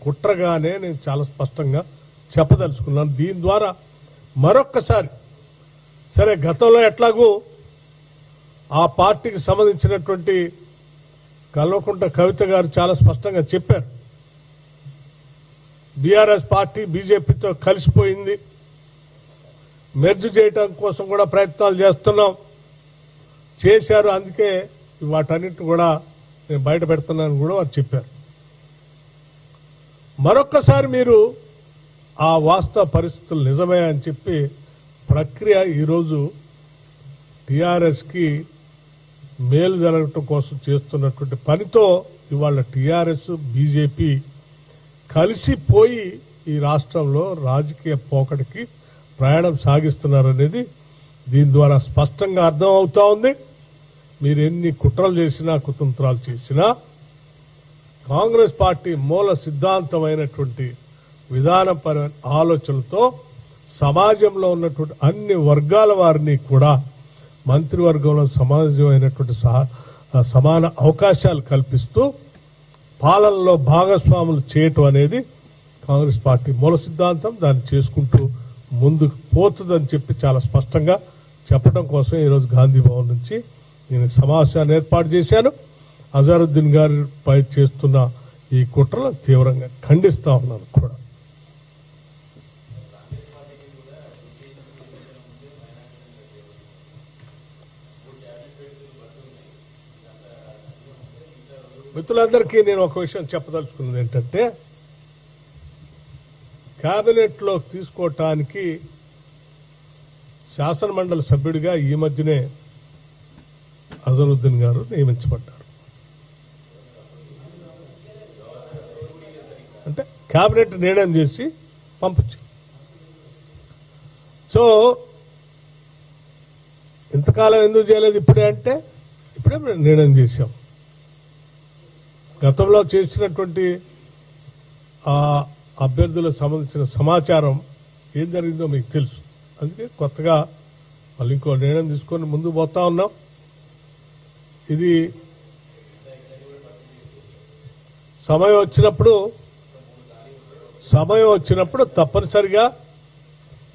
కుట్రగానే నేను చాలా స్పష్టంగా చెప్పదలుచుకున్నాను. దీని ద్వారా మరొక్కసారి సరే గతంలో ఎట్లాగూ ఆ పార్టీకి సంబంధించినటువంటి కల్వకుంట్ల కవిత గారు చాలా స్పష్టంగా చెప్పారు. బీఆర్ఎస్ పార్టీ బీజేపీతో కలిసిపోయింది, మెర్జ్ చేయడం కోసం కూడా ప్రయత్నాలు చేశారు, అందుకే వాటన్నిటిని కూడా నేను బయట పెడుతున్నాను కూడా వారు చెప్పారు. మరొక్కసారి మీరు ఆ వాస్తవ పరిస్థితులు నిజమే అని చెప్పి ప్రక్రియ ఈరోజు టీఆర్ఎస్కి మేలు జరగటం కోసం చేస్తున్నటువంటి పనితో ఇవాళ టీఆర్ఎస్ బీజేపీ కలిసిపోయి ఈ రాష్ట్రంలో రాజకీయ పోకడికి ప్రయాణం సాగిస్తున్నారనేది దీని ద్వారా స్పష్టంగా అర్థం అవుతా ఉంది. మీరు ఎన్ని కుట్రలు చేసినా కుతంత్రాలు చేసినా కాంగ్రెస్ పార్టీ మూల సిద్ధాంతమైనటువంటి విధానపరమైన ఆలోచనలతో సమాజంలో ఉన్నటువంటి అన్ని వర్గాల వారిని కూడా మంత్రివర్గంలో సమాజమైనటువంటి సమాన అవకాశాలు కల్పిస్తూ పాలనలో భాగస్వాములు చేయటం అనేది కాంగ్రెస్ పార్టీ మూల సిద్ధాంతం. దాన్ని చేసుకుంటూ ముందుకు పోతుందని చెప్పి చాలా స్పష్టంగా చెప్పడం కోసం ఈరోజు గాంధీ భవన్ నుంచి నేను సమావేశాన్ని ఏర్పాటు చేశాను. అజారుద్దీన్ గారిపై చేస్తున్న ఈ కుట్రను తీవ్రంగా ఖండిస్తా ఉన్నాను కూడా. మిత్రులందరికీ నేను ఒక విషయం చెప్పదలుచుకున్నది ఏంటంటే, కేబినెట్ లో తీసుకోవటానికి శాసనమండలి సభ్యుడిగా ఈ మధ్యనే అజరుద్దీన్ గారు నియమించబడ్డారు. అంటే కేబినెట్ నిర్ణయం చేసి పంపించారు. సో ఇంతకాలం ఎందుకు చేయలేదు ఇప్పుడే అంటే, ఇప్పుడే నిర్ణయం చేశాం. గతంలో చేసినటువంటి అభ్యర్థులకు సంబంధించిన సమాచారం ఏం జరిగిందో మీకు తెలుసు. అందుకే కొత్తగా మళ్ళీ ఇంకో నిర్ణయం తీసుకొని ముందుకు పోతా ఉన్నాం. ఇది సమయం వచ్చినప్పుడు తప్పనిసరిగా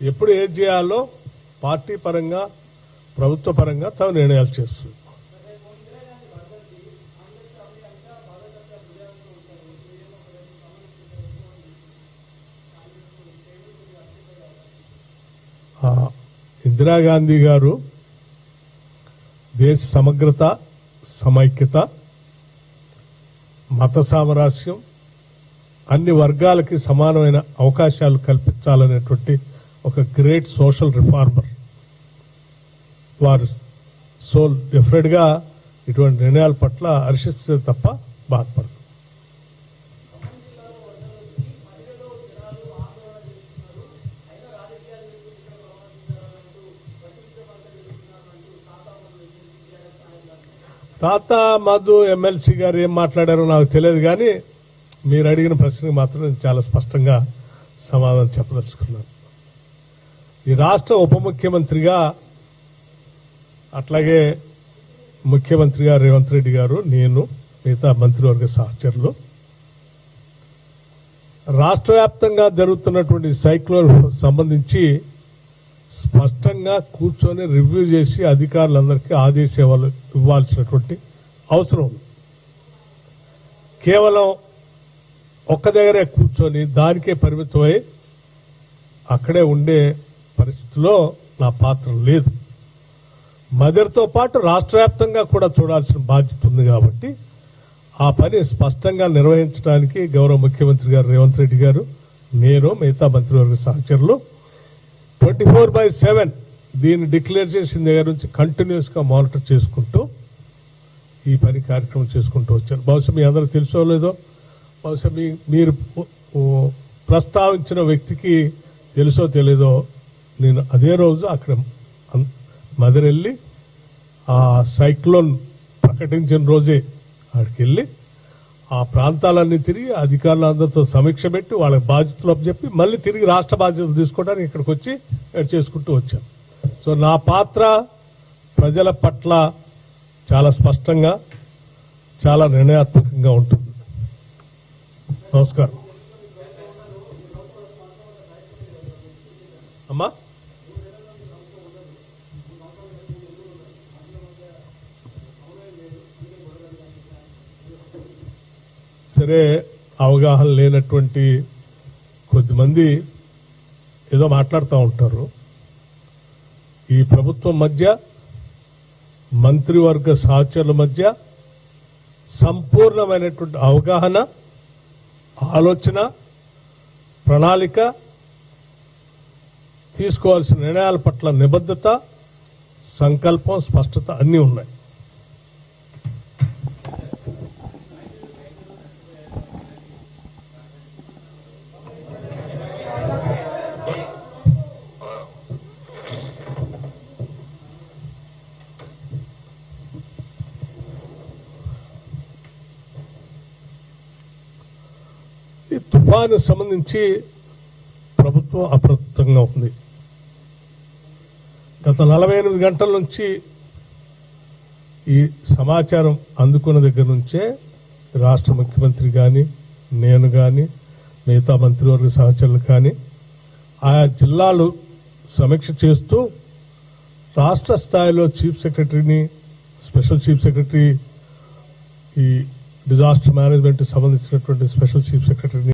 ఎప్పుడు ఏం చేయాలో పార్టీ పరంగా ప్రభుత్వ పరంగా తమ నిర్ణయాలు చేస్తుంది. ఇందిరాగాంధీ గారు దేశ సమగ్రత, సమైక్యత, మత సామరస్యం, అన్ని వర్గాలకి సమానమైన అవకాశాలు కల్పించాలనేటువంటి ఒక గ్రేట్ సోషల్ రిఫార్మర్ వారు. సో డెఫినెట్ గా ఇటువంటి నిర్ణయాల పట్ల హర్షిస్తే తప్ప బాధపడదు. తాత మధు ఎమ్మెల్సీ గారు ఏం మాట్లాడారో నాకు తెలియదు, కానీ మీరు అడిగిన ప్రశ్నకు మాత్రం నేను చాలా స్పష్టంగా సమాధానం చెప్పదలుచుకున్నాను. ఈ రాష్ట్ర ఉప ముఖ్యమంత్రిగా అట్లాగే ముఖ్యమంత్రిగా రేవంత్ రెడ్డి గారు, నేను, మిగతా మంత్రివర్గ సహచరులు రాష్ట్ర వ్యాప్తంగా జరుగుతున్నటువంటి సైక్లోన్ సంబంధించి స్పష్టంగా కూర్చొని రివ్యూ చేసి అధికారులందరికీ ఆదేశాలు ఇవ్వాల్సినటువంటి అవసరం ఉంది. కేవలం ఒక్క దగ్గరే కూర్చొని దానికే పరిమితమై అక్కడే ఉండే పరిస్థితిలో నా పాత్ర లేదు. మదర్తో పాటు రాష్ట్ర వ్యాప్తంగా కూడా చూడాల్సిన బాధ్యత ఉంది. కాబట్టి ఆ పని స్పష్టంగా నిర్వహించడానికి గౌరవ ముఖ్యమంత్రి గారు రేవంత్ రెడ్డి గారు, నేను, మిగతా మంత్రివర్గ సహచరులు 24/7 దీన్ని డిక్లేర్ చేసిన దగ్గర నుంచి కంటిన్యూస్ గా మానిటర్ చేసుకుంటూ ఈ పని కార్యక్రమం చేసుకుంటూ వచ్చారు. బహుశా మీ అందరూ తెలుసో లేదో, బహుశా మీరు ప్రస్తావించిన వ్యక్తికి తెలుసో తెలీదో, నేను అదే రోజు అక్కడ మదరెళ్ళి ఆ సైక్లోన్ ప్రకటించిన రోజే అక్కడికి వెళ్ళి ఆ ప్రాంతాలన్నీ తిరిగి అధికారులందరితో సమీక్ష పెట్టి వాళ్ళకి బాధ్యతలు అప్పచెప్పి మళ్ళీ తిరిగి రాష్ట్ర బాధ్యతలు తీసుకోవడానికి ఇక్కడికి వచ్చి చేసుకుంటూ వచ్చాను. సో నా పాత్ర ప్రజల పట్ల చాలా స్పష్టంగా, చాలా నిర్ణయాత్మకంగా ఉంటుంది. నమస్కారం అమ్మా. సరే, అవగాహన లేనటువంటి కొద్దిమంది ఏదో మాట్లాడుతూ ఉంటారు. ఈ ప్రభుత్వం మధ్య, మంత్రివర్గ సహచరుల మధ్య సంపూర్ణమైనటువంటి అవగాహన, ఆలోచన, ప్రణాళిక, తీసుకోవాల్సిన నిర్ణయాల పట్ల నిబద్ధత, సంకల్పం, స్పష్టత అన్నీ ఉన్నాయి. ఈ తుఫాను సంబంధించి ప్రభుత్వం అప్రమత్తంగా ఉంది. గత 48 గంటల నుంచి ఈ సమాచారం అందుకున్న దగ్గర నుంచే రాష్ట్ర ముఖ్యమంత్రి కానీ, నేను కానీ, మిగతా మంత్రివర్గ సహచరులు కానీ ఆయా జిల్లాలు సమీక్ష చేస్తూ రాష్ట్ర స్థాయిలో చీఫ్ సెక్రటరీని, స్పెషల్ చీఫ్ సెక్రటరీ, ఈ డిజాస్టర్ మేనేజ్మెంట్ సంబంధించినటువంటి స్పెషల్ చీఫ్ సెక్రటరీని